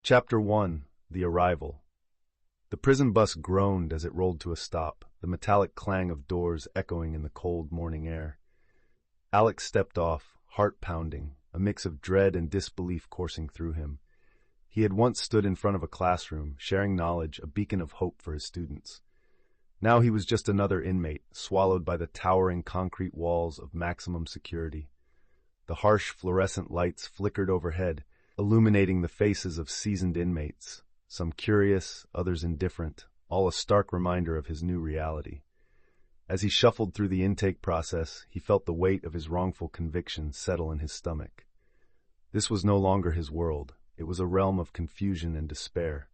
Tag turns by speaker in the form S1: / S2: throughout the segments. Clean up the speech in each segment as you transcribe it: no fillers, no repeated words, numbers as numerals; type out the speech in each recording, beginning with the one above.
S1: Chapter 1. The Arrival. The prison bus groaned as it rolled to a stop, the metallic clang of doors echoing in the cold morning air. Alex stepped off, heart pounding, a mix of dread and disbelief coursing through him. He had once stood in front of a classroom, sharing knowledge, a beacon of hope for his students. Now he was just another inmate, swallowed by the towering concrete walls of maximum security. The harsh fluorescent lights flickered overhead, illuminating the faces of seasoned inmates, some curious, others indifferent, all a stark reminder of his new reality. As he shuffled through the intake process, he felt the weight of his wrongful conviction settle in his stomach. This was no longer his world. It was a realm of confusion and despair.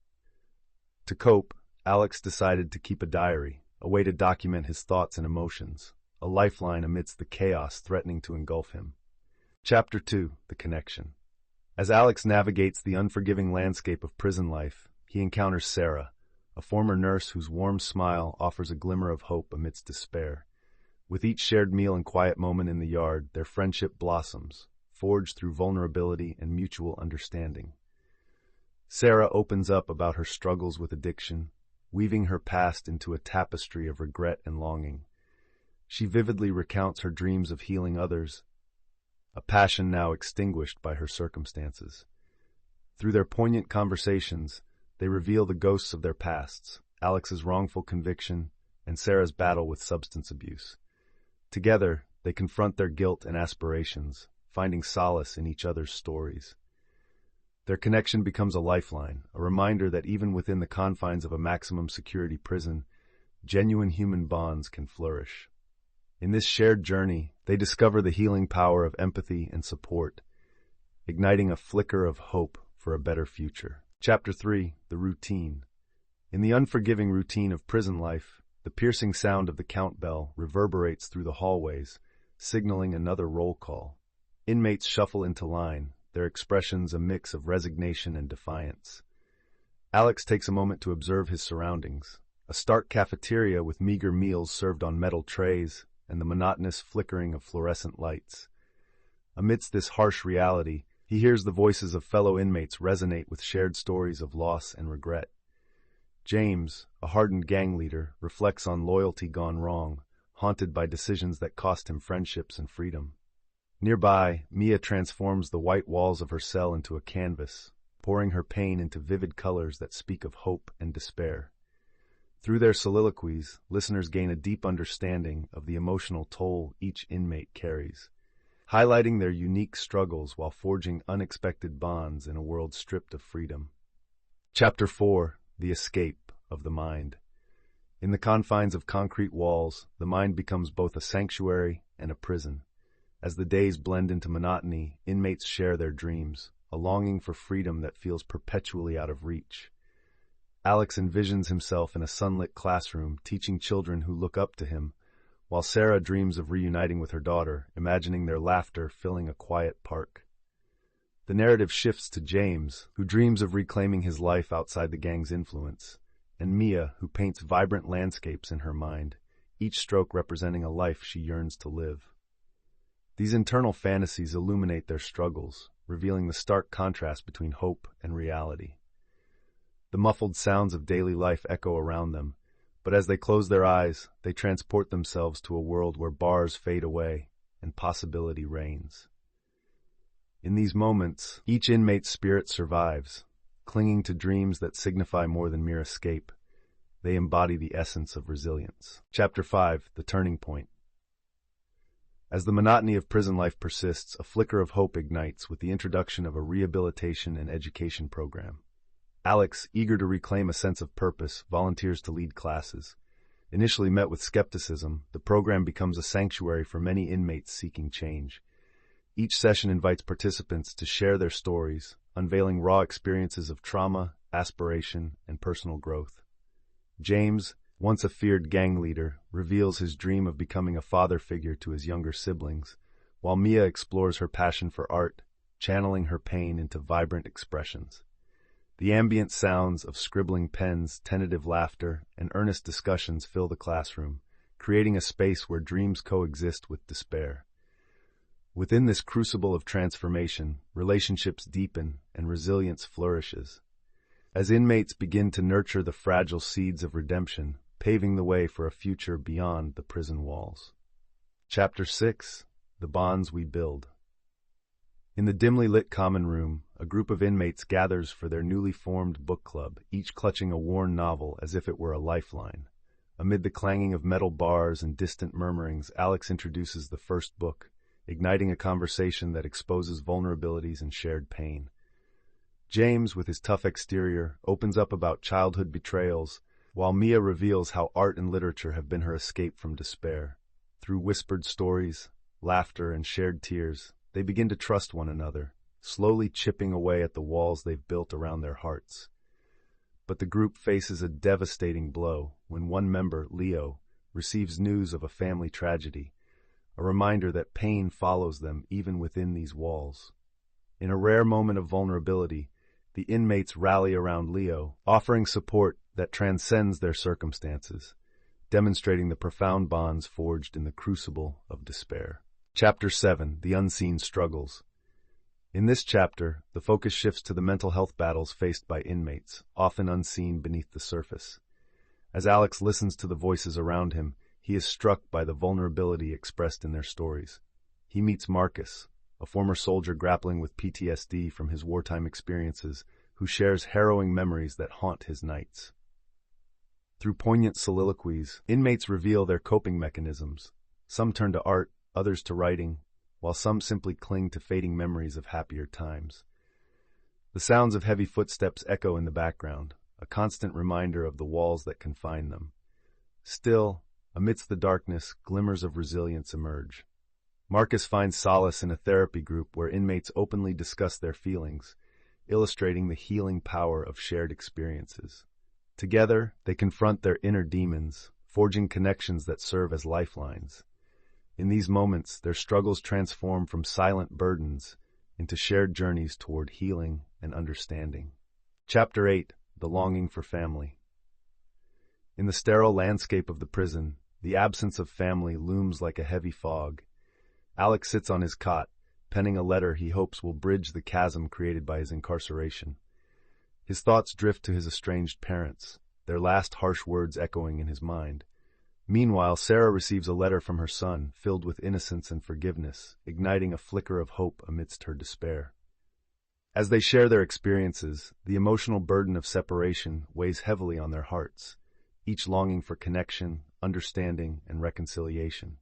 S1: To cope, Alex decided to keep a diary, a way to document his thoughts and emotions, a lifeline amidst the chaos threatening to engulf him. Chapter 2. The Connection. As Alex navigates the unforgiving landscape of prison life, he encounters Sarah, a former nurse whose warm smile offers a glimmer of hope amidst despair. With each shared meal and quiet moment in the yard, their friendship blossoms, forged through vulnerability and mutual understanding. Sarah opens up about her struggles with addiction, weaving her past into a tapestry of regret and longing. She vividly recounts her dreams of healing others, a passion now extinguished by her circumstances. Through their poignant conversations, they reveal the ghosts of their pasts, Alex's wrongful conviction, and Sarah's battle with substance abuse. Together, they confront their guilt and aspirations, finding solace in each other's stories. Their connection becomes a lifeline, a reminder that even within the confines of a maximum security prison, genuine human bonds can flourish. In this shared journey, they discover the healing power of empathy and support, igniting a flicker of hope for a better future. Chapter 3. The Routine. In the unforgiving routine of prison life, the piercing sound of the count bell reverberates through the hallways, signaling another roll call. Inmates shuffle into line, their expressions a mix of resignation and defiance. Alex takes a moment to observe his surroundings, a stark cafeteria with meager meals served on metal trays and the monotonous flickering of fluorescent lights. Amidst this harsh reality, he hears the voices of fellow inmates resonate with shared stories of loss and regret. James, a hardened gang leader, reflects on loyalty gone wrong, haunted by decisions that cost him friendships and freedom. Nearby, Mia transforms the white walls of her cell into a canvas, pouring her pain into vivid colors that speak of hope and despair. Through their soliloquies, listeners gain a deep understanding of the emotional toll each inmate carries, highlighting their unique struggles while forging unexpected bonds in a world stripped of freedom. Chapter 4. The Escape of the Mind. In the confines of concrete walls, the mind becomes both a sanctuary and a prison. As the days blend into monotony, inmates share their dreams, a longing for freedom that feels perpetually out of reach. Alex envisions himself in a sunlit classroom, teaching children who look up to him, while Sarah dreams of reuniting with her daughter, imagining their laughter filling a quiet park. The narrative shifts to James, who dreams of reclaiming his life outside the gang's influence, and Mia, who paints vibrant landscapes in her mind, each stroke representing a life she yearns to live. These internal fantasies illuminate their struggles, revealing the stark contrast between hope and reality. The muffled sounds of daily life echo around them, but as they close their eyes, they transport themselves to a world where bars fade away and possibility reigns. In these moments, each inmate's spirit survives, clinging to dreams that signify more than mere escape. They embody the essence of resilience. Chapter 5. The Turning Point. As the monotony of prison life persists, a flicker of hope ignites with the introduction of a rehabilitation and education program. Alex, eager to reclaim a sense of purpose, volunteers to lead classes. Initially met with skepticism, the program becomes a sanctuary for many inmates seeking change. Each session invites participants to share their stories, unveiling raw experiences of trauma, aspiration, and personal growth. James, once a feared gang leader, reveals his dream of becoming a father figure to his younger siblings, while Mia explores her passion for art, channeling her pain into vibrant expressions. The ambient sounds of scribbling pens, tentative laughter, and earnest discussions fill the classroom, creating a space where dreams coexist with despair. Within this crucible of transformation, relationships deepen and resilience flourishes, as inmates begin to nurture the fragile seeds of redemption, paving the way for a future beyond the prison walls. Chapter 6: The Bonds We Build. In the dimly lit common room, a group of inmates gathers for their newly formed book club, each clutching a worn novel as if it were a lifeline. Amid the clanging of metal bars and distant murmurings, Alex introduces the first book, igniting a conversation that exposes vulnerabilities and shared pain. James, with his tough exterior, opens up about childhood betrayals, while Mia reveals how art and literature have been her escape from despair. Through whispered stories, laughter, and shared tears, they begin to trust one another, slowly chipping away at the walls they've built around their hearts. But the group faces a devastating blow when one member, Leo, receives news of a family tragedy, a reminder that pain follows them even within these walls. In a rare moment of vulnerability, the inmates rally around Leo, offering support that transcends their circumstances, demonstrating the profound bonds forged in the crucible of despair. Chapter 7: The Unseen Struggles. In this chapter, the focus shifts to the mental health battles faced by inmates, often unseen beneath the surface. As Alex listens to the voices around him, he is struck by the vulnerability expressed in their stories. He meets Marcus, a former soldier grappling with PTSD from his wartime experiences, who shares harrowing memories that haunt his nights. Through poignant soliloquies, inmates reveal their coping mechanisms. Some turn to art, others to writing, while some simply cling to fading memories of happier times. The sounds of heavy footsteps echo in the background, a constant reminder of the walls that confine them. Still, amidst the darkness, glimmers of resilience emerge. Marcus finds solace in a therapy group where inmates openly discuss their feelings, illustrating the healing power of shared experiences. Together, they confront their inner demons, forging connections that serve as lifelines. In these moments, their struggles transform from silent burdens into shared journeys toward healing and understanding. Chapter 8: The Longing for Family. In the sterile landscape of the prison, the absence of family looms like a heavy fog. Alex sits on his cot, penning a letter he hopes will bridge the chasm created by his incarceration. His thoughts drift to his estranged parents, their last harsh words echoing in his mind. Meanwhile, Sarah receives a letter from her son, filled with innocence and forgiveness, igniting a flicker of hope amidst her despair. As they share their experiences, the emotional burden of separation weighs heavily on their hearts, each longing for connection, understanding, and reconciliation.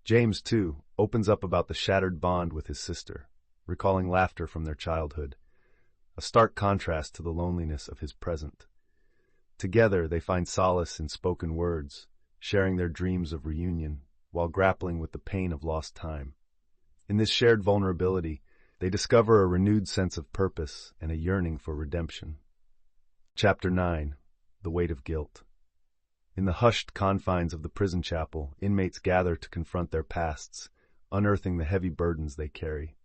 S1: James, too, opens up about the shattered bond with his sister, recalling laughter from their childhood, a stark contrast to the loneliness of his present. Together, they find solace in spoken words, sharing their dreams of reunion, while grappling with the pain of lost time. In this shared vulnerability, they discover a renewed sense of purpose and a yearning for redemption. Chapter 9: The Weight of Guilt. In the hushed confines of the prison chapel, inmates gather to confront their pasts, unearthing the heavy burdens they carry.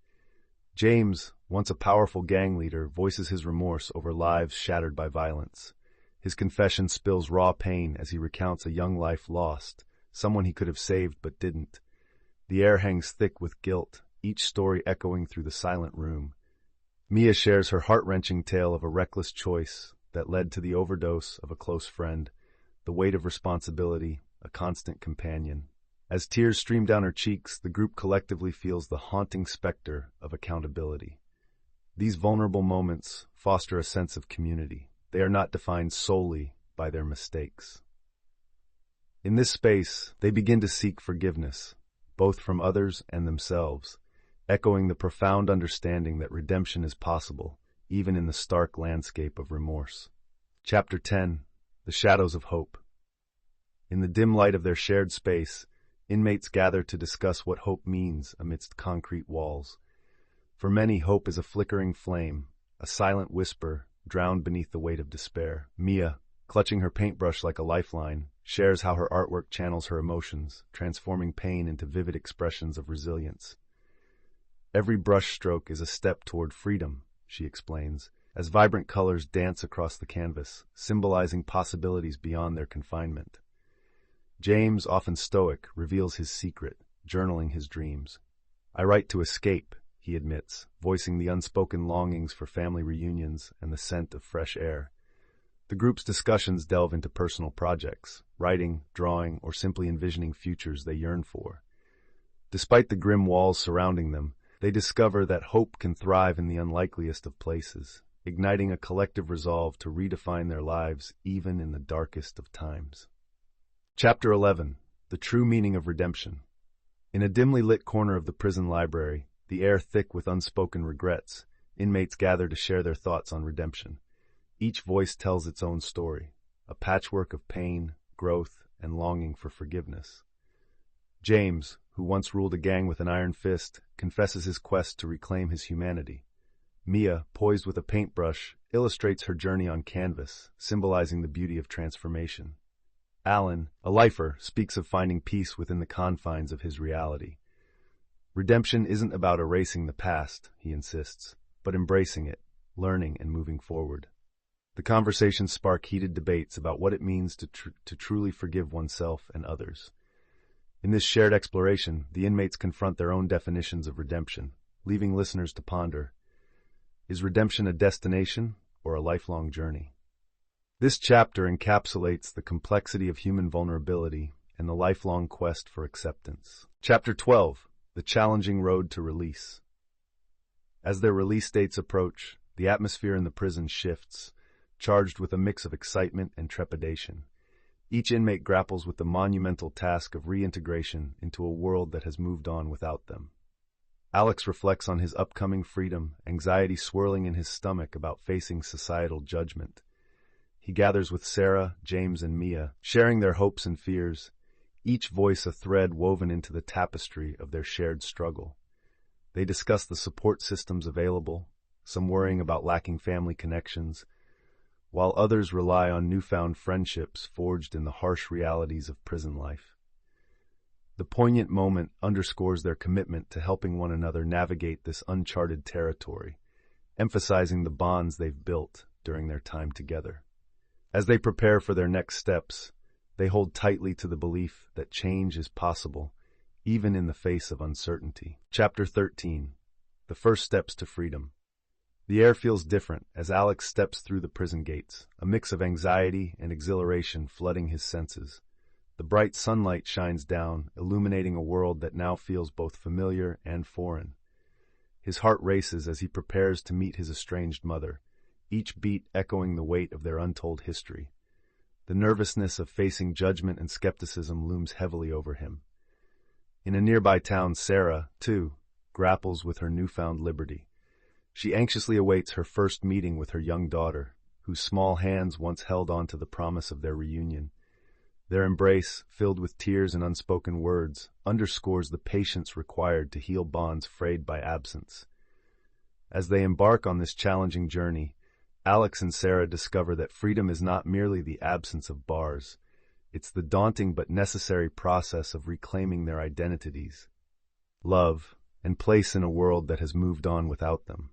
S1: James, once a powerful gang leader, voices his remorse over lives shattered by violence. His confession spills raw pain as he recounts a young life lost, someone he could have saved but didn't. The air hangs thick with guilt, each story echoing through the silent room. Mia shares her heart-wrenching tale of a reckless choice that led to the overdose of a close friend, the weight of responsibility, a constant companion. As tears stream down her cheeks, the group collectively feels the haunting specter of accountability. These vulnerable moments foster a sense of community. They are not defined solely by their mistakes. In this space, they begin to seek forgiveness, both from others and themselves, echoing the profound understanding that redemption is possible, even in the stark landscape of remorse. Chapter 10: The Shadows of Hope. In the dim light of their shared space, inmates gather to discuss what hope means amidst concrete walls. For many, hope is a flickering flame, a silent whisper drowned beneath the weight of despair. Mia, clutching her paintbrush like a lifeline, shares how her artwork channels her emotions, transforming pain into vivid expressions of resilience. Every brushstroke is a step toward freedom, she explains, as vibrant colors dance across the canvas, symbolizing possibilities beyond their confinement. James, often stoic, reveals his secret, journaling his dreams. "I write to escape," he admits, voicing the unspoken longings for family reunions and the scent of fresh air. The group's discussions delve into personal projects, writing, drawing, or simply envisioning futures they yearn for. Despite the grim walls surrounding them, they discover that hope can thrive in the unlikeliest of places, igniting a collective resolve to redefine their lives even in the darkest of times. Chapter 11. The True Meaning of Redemption. In a dimly lit corner of the prison library, the air thick with unspoken regrets, inmates gather to share their thoughts on redemption. Each voice tells its own story, a patchwork of pain, growth, and longing for forgiveness. James, who once ruled a gang with an iron fist, confesses his quest to reclaim his humanity. Mia, poised with a paintbrush, illustrates her journey on canvas, symbolizing the beauty of transformation. Alan, a lifer, speaks of finding peace within the confines of his reality. Redemption isn't about erasing the past, he insists, but embracing it, learning and moving forward. The conversations spark heated debates about what it means to truly forgive oneself and others. In this shared exploration, the inmates confront their own definitions of redemption, leaving listeners to ponder, is redemption a destination or a lifelong journey? This chapter encapsulates the complexity of human vulnerability and the lifelong quest for acceptance. Chapter 12. The Challenging Road to Release. As their release dates approach, the atmosphere in the prison shifts, charged with a mix of excitement and trepidation. Each inmate grapples with the monumental task of reintegration into a world that has moved on without them. Alex reflects on his upcoming freedom, anxiety swirling in his stomach about facing societal judgment. He gathers with Sarah, James, and Mia, sharing their hopes and fears, each voice a thread woven into the tapestry of their shared struggle. They discuss the support systems available, some worrying about lacking family connections, while others rely on newfound friendships forged in the harsh realities of prison life. The poignant moment underscores their commitment to helping one another navigate this uncharted territory, emphasizing the bonds they've built during their time together. As they prepare for their next steps, they hold tightly to the belief that change is possible, even in the face of uncertainty. Chapter 13. The First Steps to Freedom. The air feels different as Alex steps through the prison gates, a mix of anxiety and exhilaration flooding his senses. The bright sunlight shines down, illuminating a world that now feels both familiar and foreign. His heart races as he prepares to meet his estranged mother, each beat echoing the weight of their untold history. The nervousness of facing judgment and skepticism looms heavily over him. In a nearby town, Sarah, too, grapples with her newfound liberty. She anxiously awaits her first meeting with her young daughter, whose small hands once held on to the promise of their reunion. Their embrace, filled with tears and unspoken words, underscores the patience required to heal bonds frayed by absence. As they embark on this challenging journey, Alex and Sarah discover that freedom is not merely the absence of bars. It's the daunting but necessary process of reclaiming their identities, love, and place in a world that has moved on without them.